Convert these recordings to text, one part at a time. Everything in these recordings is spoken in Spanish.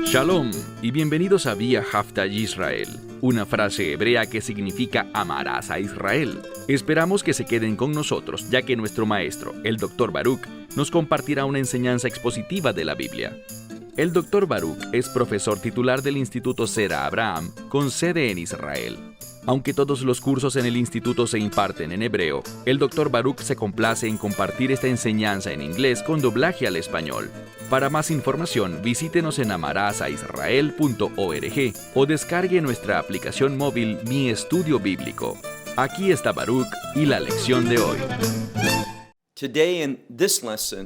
Shalom y bienvenidos a Vía Haftaj Israel, una frase hebrea que significa amarás a Israel. Esperamos que se queden con nosotros, ya que nuestro maestro, el Dr. Baruch, nos compartirá una enseñanza expositiva de la Biblia. El Dr. Baruch es profesor titular del Instituto Zera Abraham, con sede en Israel. Aunque todos los cursos en el instituto se imparten en hebreo, el Dr. Baruch se complace en compartir esta enseñanza en inglés con doblaje al español. Para más información, visítenos en amarasaisrael.org o descargue nuestra aplicación móvil Mi Estudio Bíblico. Aquí está Baruch y la lección de hoy.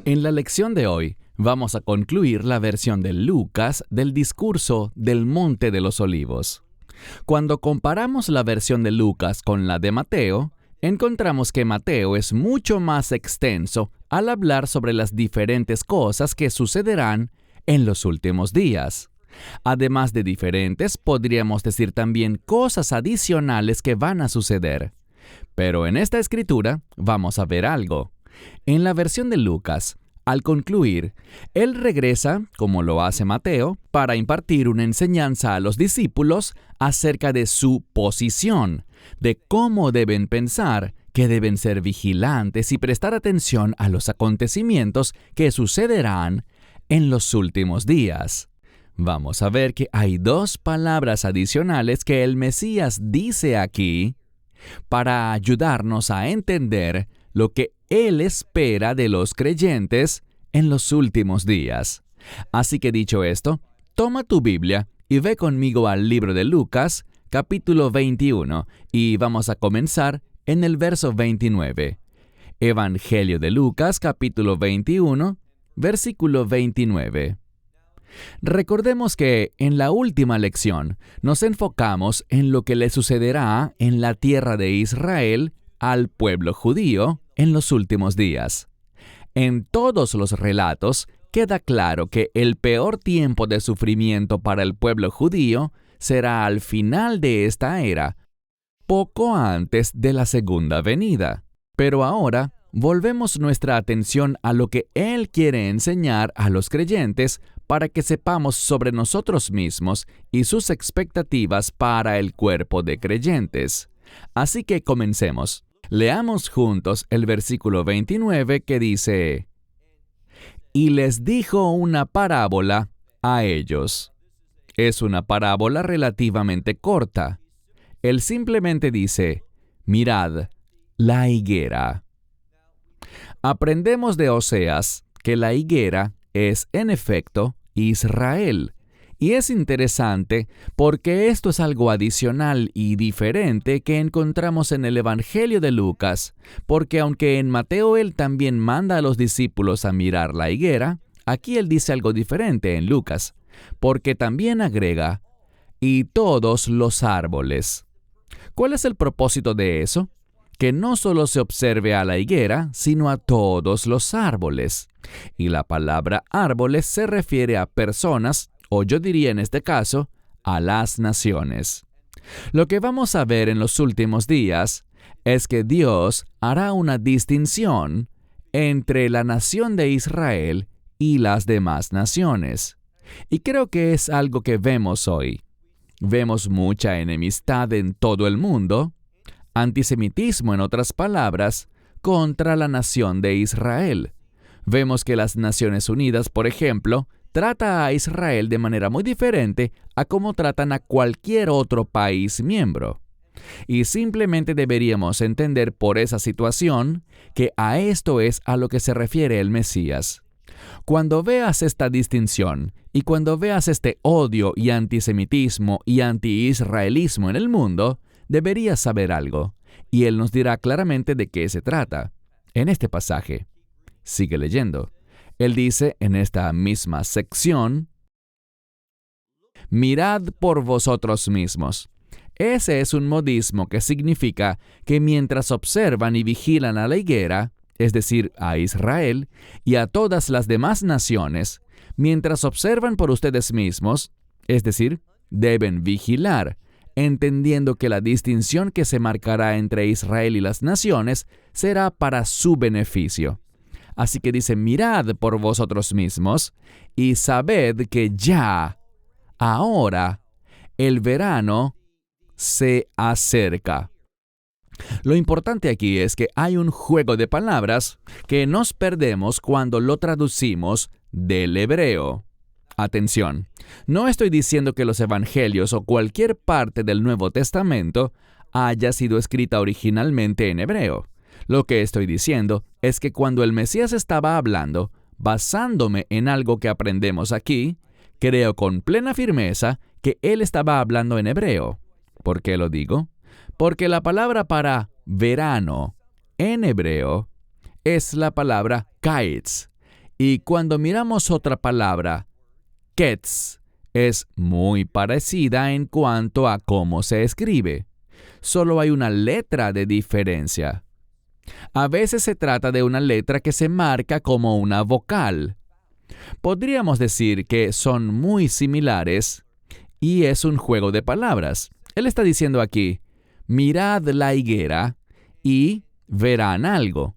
En la lección de hoy, vamos a concluir la versión de Lucas del discurso del Monte de los Olivos. Cuando comparamos la versión de Lucas con la de Mateo, encontramos que Mateo es mucho más extenso al hablar sobre las diferentes cosas que sucederán en los últimos días. Además de diferentes, podríamos decir también cosas adicionales que van a suceder. Pero en esta escritura vamos a ver algo. En la versión de Lucas, al concluir, él regresa, como lo hace Mateo, para impartir una enseñanza a los discípulos acerca de su posición, de cómo deben pensar, que deben ser vigilantes y prestar atención a los acontecimientos que sucederán en los últimos días. Vamos a ver que hay dos palabras adicionales que el Mesías dice aquí para ayudarnos a entender lo que Él espera de los creyentes en los últimos días. Así que dicho esto, toma tu Biblia y ve conmigo al libro de Lucas, capítulo 21, y vamos a comenzar en el verso 29. Evangelio de Lucas, capítulo 21, versículo 29. Recordemos que en la última lección nos enfocamos en lo que le sucederá en la tierra de Israel al pueblo judío en los últimos días. En todos los relatos queda claro que el peor tiempo de sufrimiento para el pueblo judío será al final de esta era, poco antes de la segunda venida. Pero ahora volvemos nuestra atención a lo que Él quiere enseñar a los creyentes para que sepamos sobre nosotros mismos y sus expectativas para el cuerpo de creyentes. Así que comencemos. Leamos juntos el versículo 29 que dice: «Y les dijo una parábola a ellos». Es una parábola relativamente corta. Él simplemente dice: «Mirad, la higuera». Aprendemos de Oseas que la higuera es, en efecto, Israel. Y es interesante porque esto es algo adicional y diferente que encontramos en el Evangelio de Lucas, porque aunque en Mateo él también manda a los discípulos a mirar la higuera, aquí él dice algo diferente en Lucas, porque también agrega, «y todos los árboles». ¿Cuál es el propósito de eso? Que no solo se observe a la higuera, sino a todos los árboles. Y la palabra árboles se refiere a personas, o yo diría en este caso, a las naciones. Lo que vamos a ver en los últimos días es que Dios hará una distinción entre la nación de Israel y las demás naciones. Y creo que es algo que vemos hoy. Vemos mucha enemistad en todo el mundo, antisemitismo en otras palabras, contra la nación de Israel. Vemos que las Naciones Unidas, por ejemplo, trata a Israel de manera muy diferente a cómo tratan a cualquier otro país miembro. Y simplemente deberíamos entender por esa situación que a esto es a lo que se refiere el Mesías. Cuando veas esta distinción y cuando veas este odio y antisemitismo y anti-israelismo en el mundo, deberías saber algo, y Él nos dirá claramente de qué se trata. En este pasaje, sigue leyendo. Él dice en esta misma sección: «Mirad por vosotros mismos». Ese es un modismo que significa que mientras observan y vigilan a la higuera, es decir, a Israel, y a todas las demás naciones, mientras observan por ustedes mismos, es decir, deben vigilar, entendiendo que la distinción que se marcará entre Israel y las naciones será para su beneficio. Así que dice, mirad por vosotros mismos y sabed que ya ahora el verano se acerca. Lo importante aquí es que hay un juego de palabras que nos perdemos cuando lo traducimos del hebreo. Atención, no estoy diciendo que los evangelios o cualquier parte del Nuevo Testamento haya sido escrita originalmente en hebreo. Lo que estoy diciendo es que cuando el Mesías estaba hablando, basándome en algo que aprendemos aquí, creo con plena firmeza que él estaba hablando en hebreo. ¿Por qué lo digo? Porque la palabra para verano en hebreo es la palabra kaitz. Y cuando miramos otra palabra, ketz, es muy parecida en cuanto a cómo se escribe. Solo hay una letra de diferencia. A veces se trata de una letra que se marca como una vocal. Podríamos decir que son muy similares y es un juego de palabras. Él está diciendo aquí, mirad la higuera y verán algo.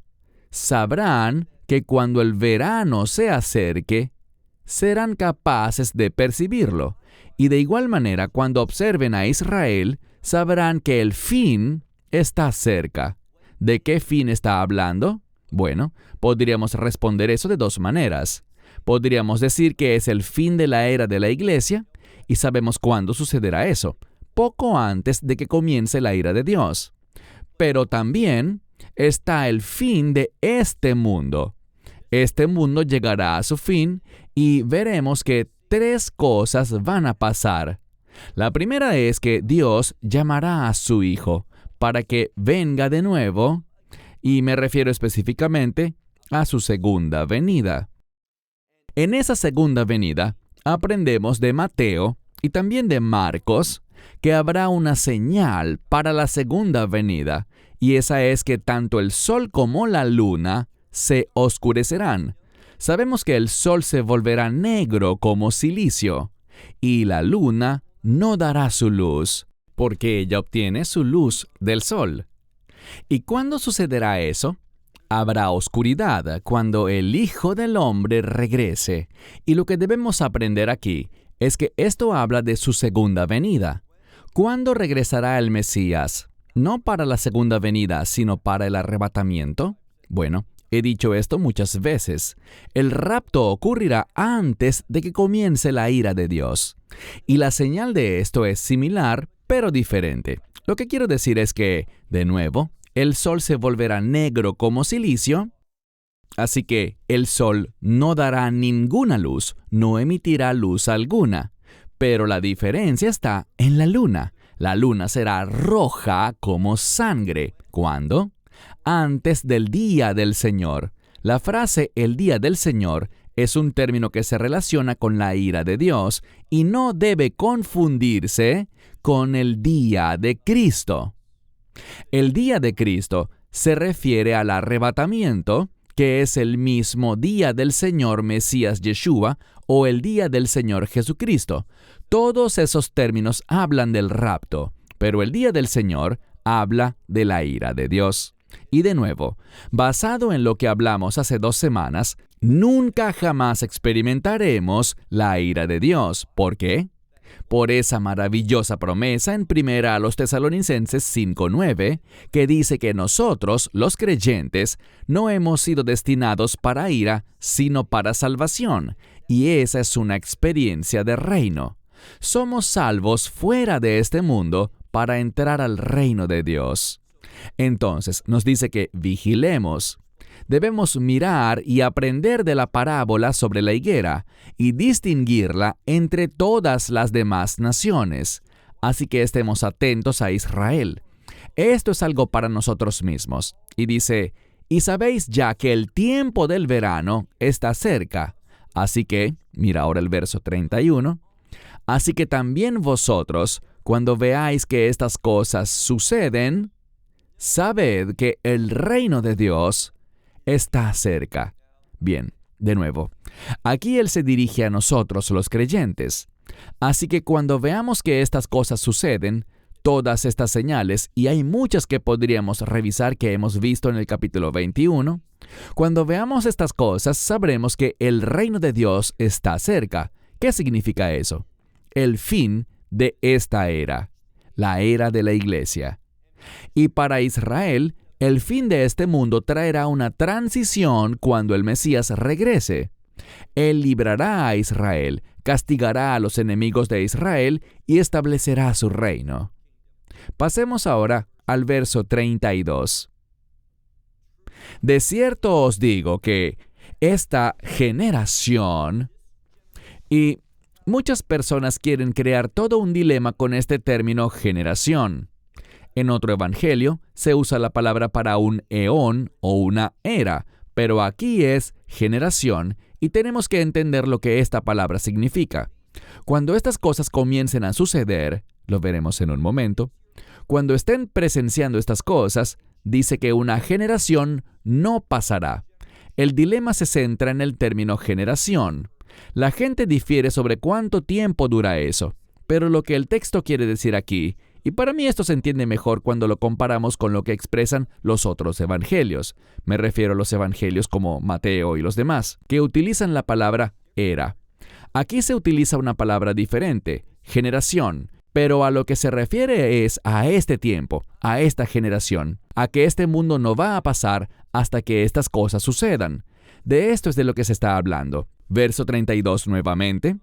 Sabrán que cuando el verano se acerque, serán capaces de percibirlo. Y de igual manera, cuando observen a Israel, sabrán que el fin está cerca. ¿De qué fin está hablando? Bueno, podríamos responder eso de dos maneras. Podríamos decir que es el fin de la era de la iglesia, y sabemos cuándo sucederá eso, poco antes de que comience la ira de Dios. Pero también está el fin de este mundo. Este mundo llegará a su fin y veremos que tres cosas van a pasar. La primera es que Dios llamará a su Hijo para que venga de nuevo, y me refiero específicamente a su segunda venida. En esa segunda venida, aprendemos de Mateo y también de Marcos que habrá una señal para la segunda venida, y esa es que tanto el sol como la luna se oscurecerán. Sabemos que el sol se volverá negro como silicio, y la luna no dará su luz, porque ella obtiene su luz del sol. ¿Y cuándo sucederá eso? Habrá oscuridad cuando el Hijo del Hombre regrese. Y lo que debemos aprender aquí es que esto habla de su segunda venida. ¿Cuándo regresará el Mesías? No para la segunda venida, sino para el arrebatamiento. Bueno, he dicho esto muchas veces. El rapto ocurrirá antes de que comience la ira de Dios. Y la señal de esto es similar, pero diferente. Lo que quiero decir es que, de nuevo, el sol se volverá negro como silicio, así que el sol no dará ninguna luz, no emitirá luz alguna. Pero la diferencia está en la luna. La luna será roja como sangre. ¿Cuándo? Antes del día del Señor. La frase el día del Señor es un término que se relaciona con la ira de Dios y no debe confundirse con el día de Cristo. El día de Cristo se refiere al arrebatamiento, que es el mismo día del Señor Mesías Yeshua o el día del Señor Jesucristo. Todos esos términos hablan del rapto, pero el día del Señor habla de la ira de Dios. Y de nuevo, basado en lo que hablamos hace 2 semanas, nunca jamás experimentaremos la ira de Dios. ¿Por qué? Por esa maravillosa promesa en 1 Tesalonicenses 5:9, que dice que nosotros, los creyentes, no hemos sido destinados para ira, sino para salvación, y esa es una experiencia de reino. Somos salvos fuera de este mundo para entrar al reino de Dios. Entonces, nos dice que vigilemos. Debemos mirar y aprender de la parábola sobre la higuera y distinguirla entre todas las demás naciones. Así que estemos atentos a Israel. Esto es algo para nosotros mismos. Y dice, y sabéis ya que el tiempo del verano está cerca. Así que, mira ahora el verso 31, así que también vosotros, cuando veáis que estas cosas suceden, sabed que el reino de Dios está cerca. Bien, de nuevo, aquí Él se dirige a nosotros los creyentes. Así que cuando veamos que estas cosas suceden, todas estas señales, y hay muchas que podríamos revisar que hemos visto en el capítulo 21, cuando veamos estas cosas sabremos que el reino de Dios está cerca. ¿Qué significa eso? el fin de esta era, la era de la iglesia. Y para Israel, el fin de este mundo traerá una transición cuando el Mesías regrese. Él librará a Israel, castigará a los enemigos de Israel y establecerá su reino. Pasemos ahora al verso 32. De cierto os digo que esta generación, y muchas personas quieren crear todo un dilema con este término generación. En otro evangelio se usa la palabra para un eón o una era, pero aquí es generación y tenemos que entender lo que esta palabra significa. Cuando estas cosas comiencen a suceder, lo veremos en un momento, cuando estén presenciando estas cosas, dice que una generación no pasará. El dilema se centra en el término generación. La gente difiere sobre cuánto tiempo dura eso, pero lo que el texto quiere decir aquí, y para mí esto se entiende mejor cuando lo comparamos con lo que expresan los otros evangelios. Me refiero a los evangelios como Mateo y los demás, que utilizan la palabra era. Aquí se utiliza una palabra diferente, generación, pero a lo que se refiere es a este tiempo, a esta generación, a que este mundo no va a pasar hasta que estas cosas sucedan. De esto es de lo que se está hablando. Verso 32 nuevamente.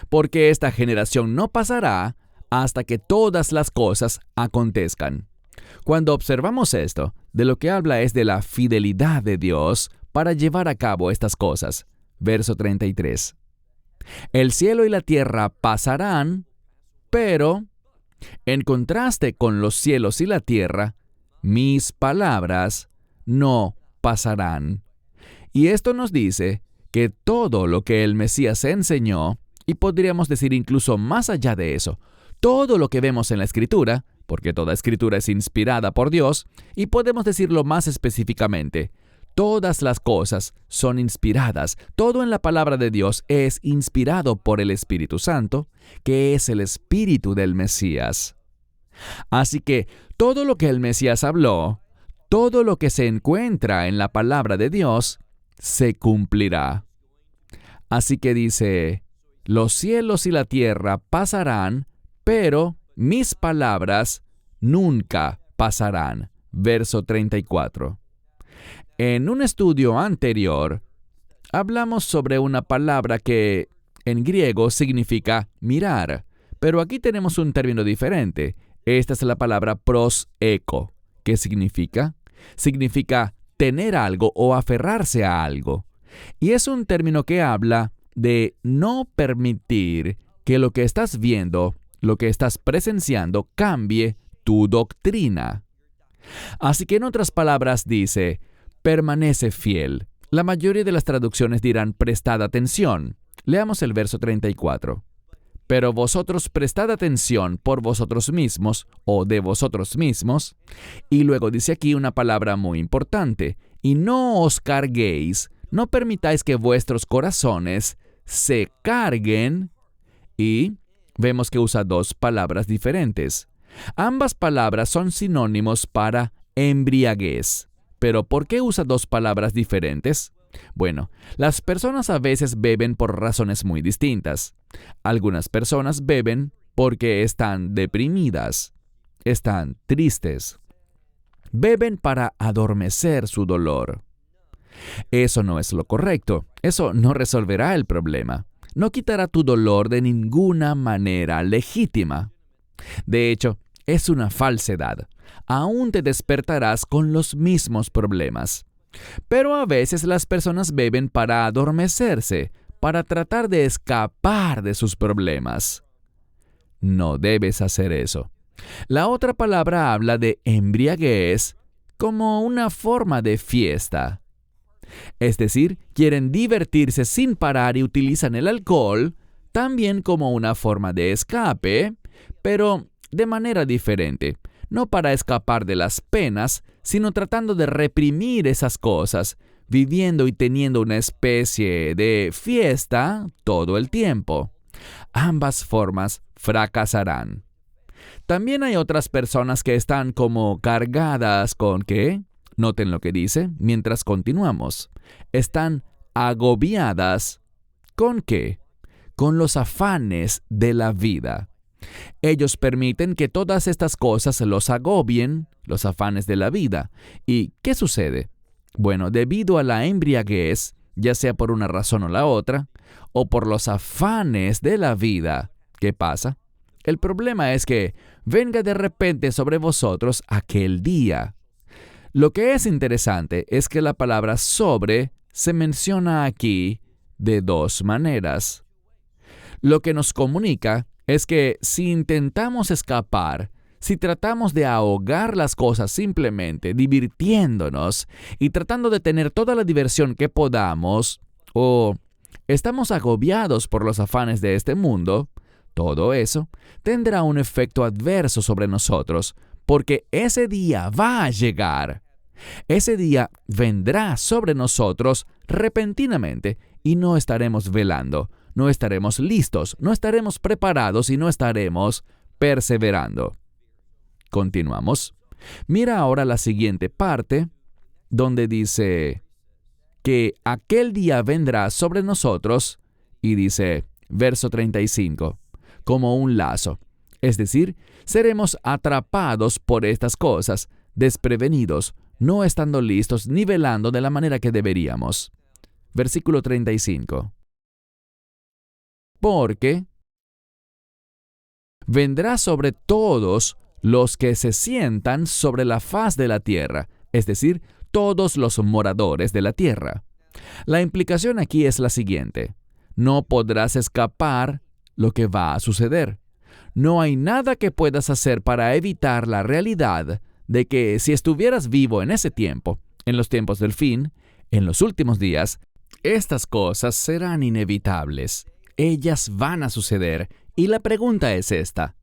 Porque esta generación no pasará hasta que todas las cosas acontezcan. Cuando observamos esto, de lo que habla es de la fidelidad de Dios para llevar a cabo estas cosas. Verso 33. El cielo y la tierra pasarán, pero, en contraste con los cielos y la tierra, mis palabras no pasarán. Y esto nos dice que todo lo que el Mesías enseñó, y podríamos decir incluso más allá de eso, todo lo que vemos en la Escritura, porque toda Escritura es inspirada por Dios, y podemos decirlo más específicamente, todas las cosas son inspiradas, todo en la palabra de Dios es inspirado por el Espíritu Santo, que es el Espíritu del Mesías. Así que todo lo que el Mesías habló, todo lo que se encuentra en la palabra de Dios, se cumplirá. Así que dice, los cielos y la tierra pasarán, pero mis palabras nunca pasarán. Verso 34. En un estudio anterior, hablamos sobre una palabra que en griego significa mirar, pero aquí tenemos un término diferente. Esta es la palabra proseko. ¿Qué significa? Significa tener algo o aferrarse a algo. Y es un término que habla de no permitir que lo que estás viendo, lo que estás presenciando, cambie tu doctrina. Así que en otras palabras dice, permanece fiel. La mayoría de las traducciones dirán prestad atención. Leamos el verso 34. Pero vosotros prestad atención por vosotros mismos o de vosotros mismos. Y luego dice aquí una palabra muy importante. Y no os carguéis, no permitáis que vuestros corazones se carguen. Y vemos que usa dos palabras diferentes. Ambas palabras son sinónimos para embriaguez. ¿Pero por qué usa dos palabras diferentes? Bueno, las personas a veces beben por razones muy distintas. Algunas personas beben porque están deprimidas, están tristes. Beben para adormecer su dolor. Eso no es lo correcto. Eso no resolverá el problema. No quitará tu dolor de ninguna manera legítima. De hecho, es una falsedad. Aún te despertarás con los mismos problemas. Pero a veces las personas beben para adormecerse, para tratar de escapar de sus problemas. No debes hacer eso. La otra palabra habla de embriaguez como una forma de fiesta. Es decir, quieren divertirse sin parar y utilizan el alcohol también como una forma de escape, pero de manera diferente. No para escapar de las penas, sino tratando de reprimir esas cosas, viviendo y teniendo una especie de fiesta todo el tiempo. Ambas formas fracasarán. También hay otras personas que están como cargadas con ¿qué? Noten lo que dice mientras continuamos. Están agobiadas ¿con qué? con los afanes de la vida. Ellos permiten que todas estas cosas los agobien, los afanes de la vida. ¿Y qué sucede? Bueno, debido a la embriaguez, ya sea por una razón o la otra, o por los afanes de la vida, ¿qué pasa? El problema es que venga de repente sobre vosotros aquel día. Lo que es interesante es que la palabra sobre se menciona aquí de dos maneras. Lo que nos comunica es que si intentamos escapar, si tratamos de ahogar las cosas simplemente divirtiéndonos y tratando de tener toda la diversión que podamos, o estamos agobiados por los afanes de este mundo, todo eso tendrá un efecto adverso sobre nosotros, porque ese día va a llegar. Ese día vendrá sobre nosotros repentinamente y no estaremos velando, no estaremos listos, no estaremos preparados y no estaremos perseverando. Continuamos. Mira ahora la siguiente parte, donde dice que aquel día vendrá sobre nosotros, y dice, verso 35, como un lazo. Es decir, seremos atrapados por estas cosas, desprevenidos, no estando listos ni velando de la manera que deberíamos. Versículo 35. Porque vendrá sobre todos los que se sientan sobre la faz de la tierra, es decir, todos los moradores de la tierra. La implicación aquí es la siguiente: no podrás escapar lo que va a suceder. No hay nada que puedas hacer para evitar la realidad de que si estuvieras vivo en ese tiempo, en los tiempos del fin, en los últimos días, estas cosas serán inevitables. Ellas van a suceder. Y la pregunta es esta: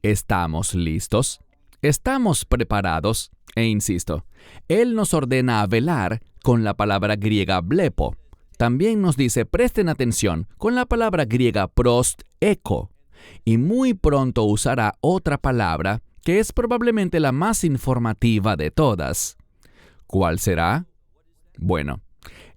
¿estamos listos? ¿Estamos preparados? E insisto, Él nos ordena a velar con la palabra griega blepo. También nos dice presten atención con la palabra griega prosteko. Y muy pronto usará otra palabra que es probablemente la más informativa de todas. ¿Cuál será? Bueno,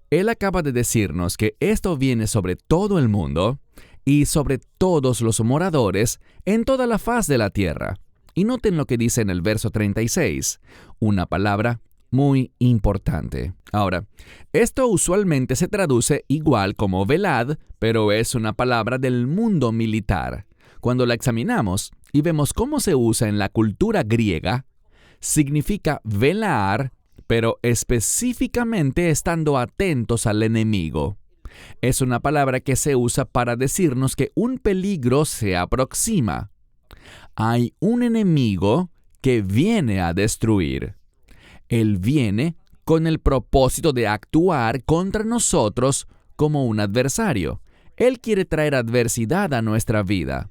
Él acaba de decirnos que esto viene sobre todo el mundo y sobre todos los moradores en toda la faz de la tierra. Y noten lo que dice en el verso 36, una palabra muy importante. Ahora, esto usualmente se traduce igual como velad, pero es una palabra del mundo militar. Cuando la examinamos y vemos cómo se usa en la cultura griega, significa velar, pero específicamente estando atentos al enemigo. Es una palabra que se usa para decirnos que un peligro se aproxima. Hay un enemigo que viene a destruir. Él viene con el propósito de actuar contra nosotros como un adversario. Él quiere traer adversidad a nuestra vida.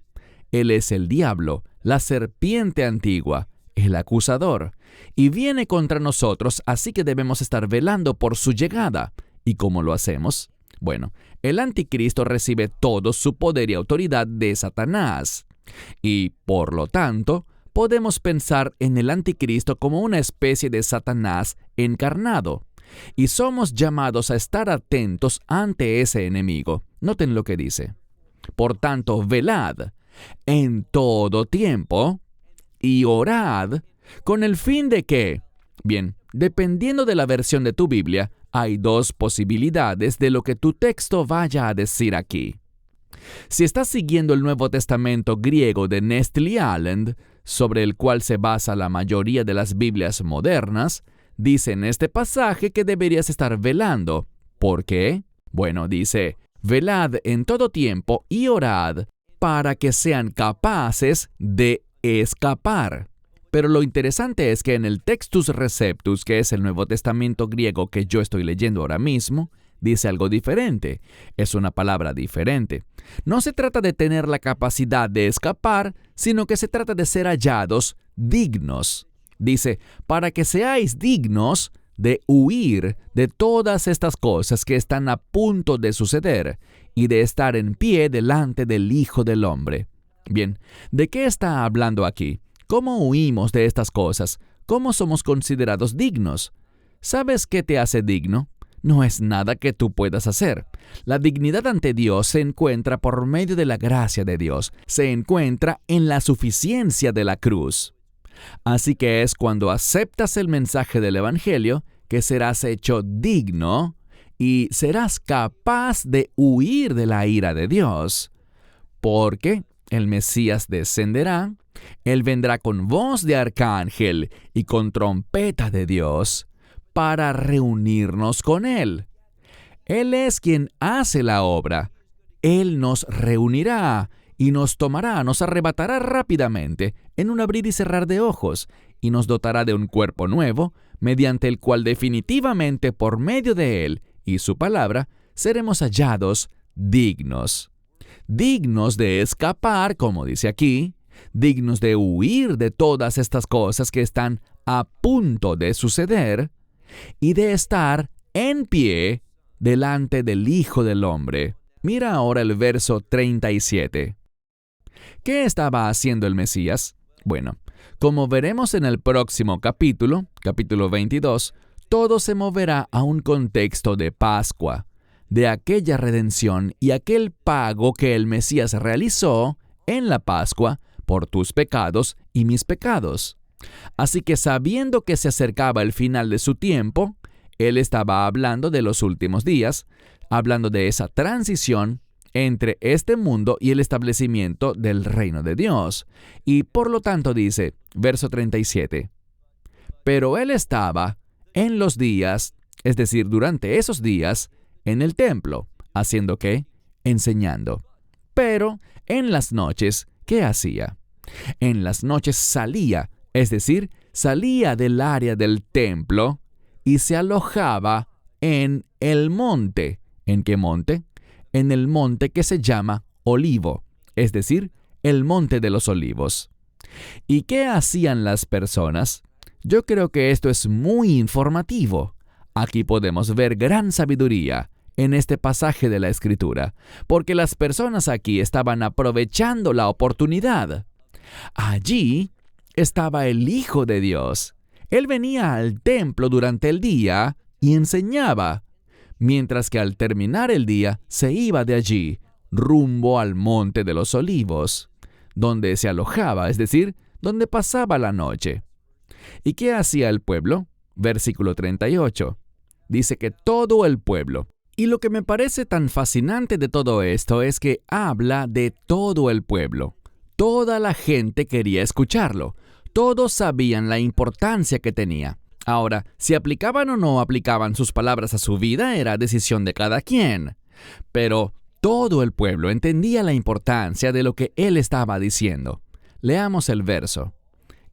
Él es el diablo, la serpiente antigua, el acusador, y viene contra nosotros, así que debemos estar velando por su llegada. ¿Y cómo lo hacemos? Bueno, el anticristo recibe todo su poder y autoridad de Satanás. Y, por lo tanto, podemos pensar en el anticristo como una especie de Satanás encarnado. Y somos llamados a estar atentos ante ese enemigo. Noten lo que dice. Por tanto, velad en todo tiempo y orad con el fin de que, bien, dependiendo de la versión de tu Biblia, hay dos posibilidades de lo que tu texto vaya a decir aquí. Si estás siguiendo el Nuevo Testamento griego de Nestle Aland, sobre el cual se basa la mayoría de las Biblias modernas, dice en este pasaje que deberías estar velando. ¿Por qué? Bueno, dice, velad en todo tiempo y orad para que sean capaces de escapar. Pero lo interesante es que en el Textus Receptus, que es el Nuevo Testamento griego que yo estoy leyendo ahora mismo, dice algo diferente. Es una palabra diferente. No se trata de tener la capacidad de escapar, sino que se trata de ser hallados dignos. Dice, para que seáis dignos de huir de todas estas cosas que están a punto de suceder y de estar en pie delante del Hijo del Hombre. Bien, ¿de qué está hablando aquí? ¿Cómo huimos de estas cosas? ¿Cómo somos considerados dignos? ¿Sabes qué te hace digno? no es nada que tú puedas hacer. La dignidad ante Dios se encuentra por medio de la gracia de Dios, se encuentra en la suficiencia de la cruz. Así que es cuando aceptas el mensaje del Evangelio que serás hecho digno y serás capaz de huir de la ira de Dios. Porque el Mesías descenderá, Él vendrá con voz de arcángel y con trompeta de Dios para reunirnos con Él. Él es quien hace la obra. Él nos reunirá y nos tomará, nos arrebatará rápidamente en un abrir y cerrar de ojos y nos dotará de un cuerpo nuevo, mediante el cual definitivamente por medio de Él y su palabra seremos hallados dignos. Dignos de escapar, como dice aquí, dignos de huir de todas estas cosas que están a punto de suceder y de estar en pie delante del Hijo del Hombre. Mira ahora el verso 37. ¿Qué estaba haciendo el Mesías? Bueno, como veremos en el próximo capítulo 22, todo se moverá a un contexto de Pascua, de aquella redención y aquel pago que el Mesías realizó en la Pascua por tus pecados y mis pecados. Así que sabiendo que se acercaba el final de su tiempo, Él estaba hablando de los últimos días, hablando de esa transición entre este mundo y el establecimiento del reino de Dios. Y por lo tanto dice, verso 37, pero Él estaba en los días, es decir, durante esos días, en el templo, ¿haciendo qué? Enseñando. Pero en las noches, ¿qué hacía? En las noches salía, es decir, salía del área del templo y se alojaba en el monte. ¿En qué monte? En el monte que se llama Olivo, es decir, el monte de los olivos. ¿Y qué hacían las personas? Yo creo que esto es muy informativo. Aquí podemos ver gran sabiduría en este pasaje de la Escritura, porque las personas aquí estaban aprovechando la oportunidad. Allí estaba el Hijo de Dios. Él venía al templo durante el día y enseñaba, mientras que al terminar el día se iba de allí rumbo al monte de los olivos, donde se alojaba, es decir, donde pasaba la noche. ¿Y qué hacía el pueblo? Versículo 38. Dice que todo el pueblo. Y lo que me parece tan fascinante de todo esto es que habla de todo el pueblo. Toda la gente quería escucharlo. Todos sabían la importancia que tenía. Ahora, si aplicaban o no aplicaban sus palabras a su vida era decisión de cada quien. Pero todo el pueblo entendía la importancia de lo que él estaba diciendo. Leamos el verso.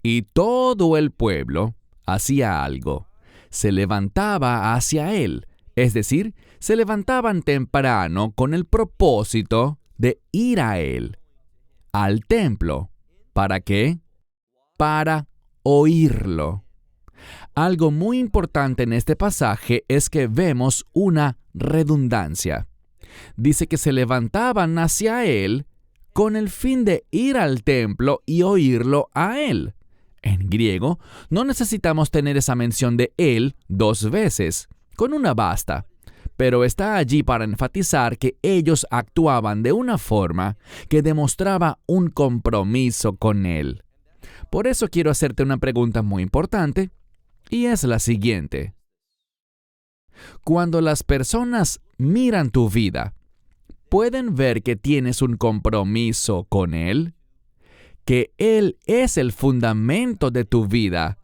Y todo el pueblo hacía algo. Se levantaba hacia él. Es decir, se levantaban temprano con el propósito de ir a él, al templo. ¿Para qué? Para oírlo. Algo muy importante en este pasaje es que vemos una redundancia. Dice que se levantaban hacia él con el fin de ir al templo y oírlo a él. En griego, no necesitamos tener esa mención de él dos veces. Con una basta. Pero está allí para enfatizar que ellos actuaban de una forma que demostraba un compromiso con él. Por eso quiero hacerte una pregunta muy importante, y es la siguiente. Cuando las personas miran tu vida, ¿pueden ver que tienes un compromiso con Él? ¿Que Él es el fundamento de tu vida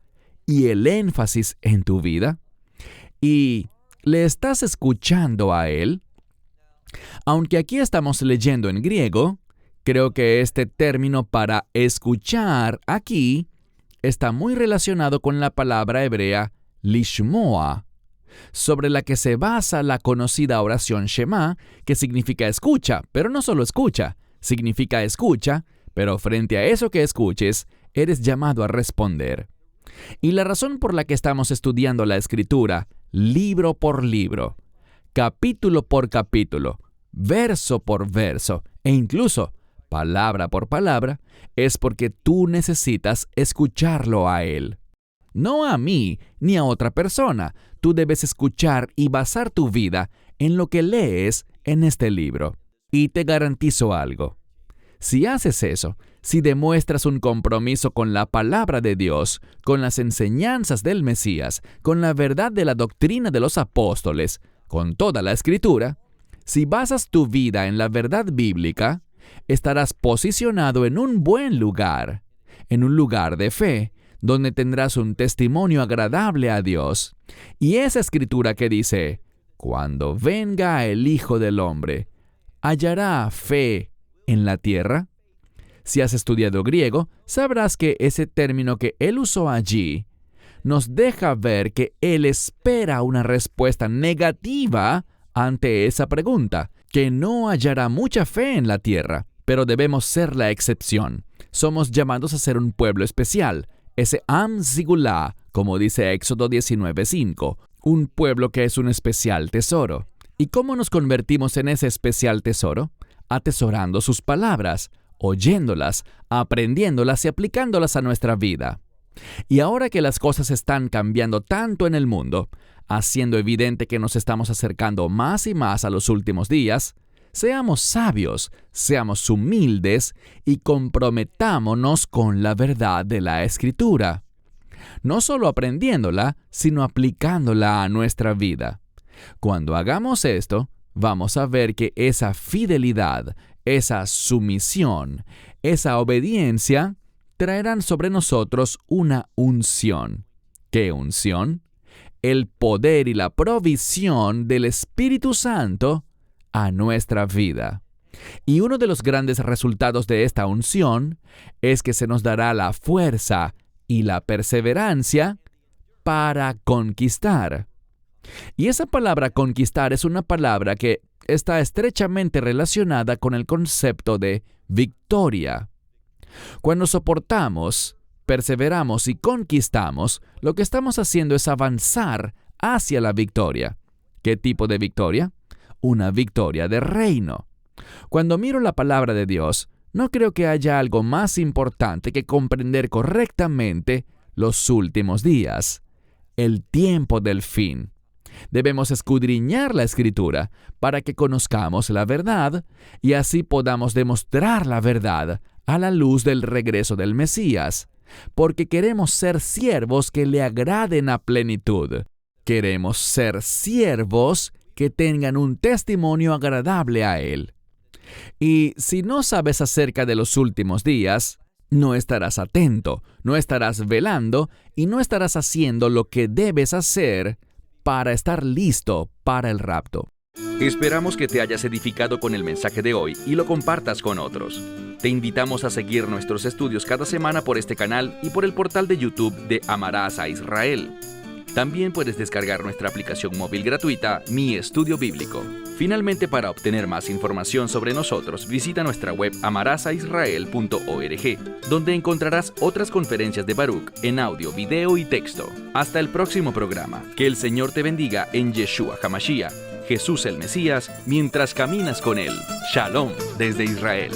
y el énfasis en tu vida? ¿Y le estás escuchando a Él? Aunque aquí estamos leyendo en griego, creo que este término para escuchar aquí está muy relacionado con la palabra hebrea lishmoa, sobre la que se basa la conocida oración Shema, que significa escucha, pero no solo escucha, significa escucha, pero frente a eso que escuches, eres llamado a responder. Y la razón por la que estamos estudiando la Escritura, libro por libro, capítulo por capítulo, verso por verso, e incluso palabra por palabra, es porque tú necesitas escucharlo a Él. no a mí ni a otra persona. Tú debes escuchar y basar tu vida en lo que lees en este libro. Y te garantizo algo. Si haces eso, si demuestras un compromiso con la palabra de Dios, con las enseñanzas del Mesías, con la verdad de la doctrina de los apóstoles, con toda la Escritura, si basas tu vida en la verdad bíblica, estarás posicionado en un buen lugar, en un lugar de fe, donde tendrás un testimonio agradable a Dios. Y esa Escritura que dice, cuando venga el Hijo del Hombre, ¿hallará fe en la tierra? Si has estudiado griego, sabrás que ese término que él usó allí nos deja ver que él espera una respuesta negativa ante esa pregunta, que no hallará mucha fe en la tierra, pero debemos ser la excepción. Somos llamados a ser un pueblo especial, ese Am Sigulá, como dice Éxodo 19:5, un pueblo que es un especial tesoro. ¿Y cómo nos convertimos en ese especial tesoro? Atesorando sus palabras, oyéndolas, aprendiéndolas y aplicándolas a nuestra vida. Y ahora que las cosas están cambiando tanto en el mundo, haciendo evidente que nos estamos acercando más y más a los últimos días, seamos sabios, seamos humildes y comprometámonos con la verdad de la Escritura. No solo aprendiéndola, sino aplicándola a nuestra vida. Cuando hagamos esto, vamos a ver que esa fidelidad, esa sumisión, esa obediencia traerán sobre nosotros una unción. ¿Qué unción? El poder y la provisión del Espíritu Santo a nuestra vida. Y uno de los grandes resultados de esta unción es que se nos dará la fuerza y la perseverancia para conquistar. Y esa palabra conquistar es una palabra que está estrechamente relacionada con el concepto de victoria. Cuando soportamos, perseveramos y conquistamos, lo que estamos haciendo es avanzar hacia la victoria. ¿Qué tipo de victoria? Una victoria de reino. Cuando miro la palabra de Dios, no creo que haya algo más importante que comprender correctamente los últimos días, el tiempo del fin. Debemos escudriñar la Escritura para que conozcamos la verdad y así podamos demostrar la verdad a la luz del regreso del Mesías, porque queremos ser siervos que le agraden a plenitud. Queremos ser siervos que tengan un testimonio agradable a Él. Y si no sabes acerca de los últimos días, no estarás atento, no estarás velando y no estarás haciendo lo que debes hacer para estar listo para el rapto. Esperamos que te hayas edificado con el mensaje de hoy y lo compartas con otros. Te invitamos a seguir nuestros estudios cada semana por este canal y por el portal de YouTube de Amarás a Israel. También puedes descargar nuestra aplicación móvil gratuita, Mi Estudio Bíblico. Finalmente, para obtener más información sobre nosotros, visita nuestra web amarasaisrael.org, donde encontrarás otras conferencias de Baruch en audio, video y texto. Hasta el próximo programa. Que el Señor te bendiga en Yeshua HaMashiach, Jesús el Mesías, mientras caminas con Él. Shalom desde Israel.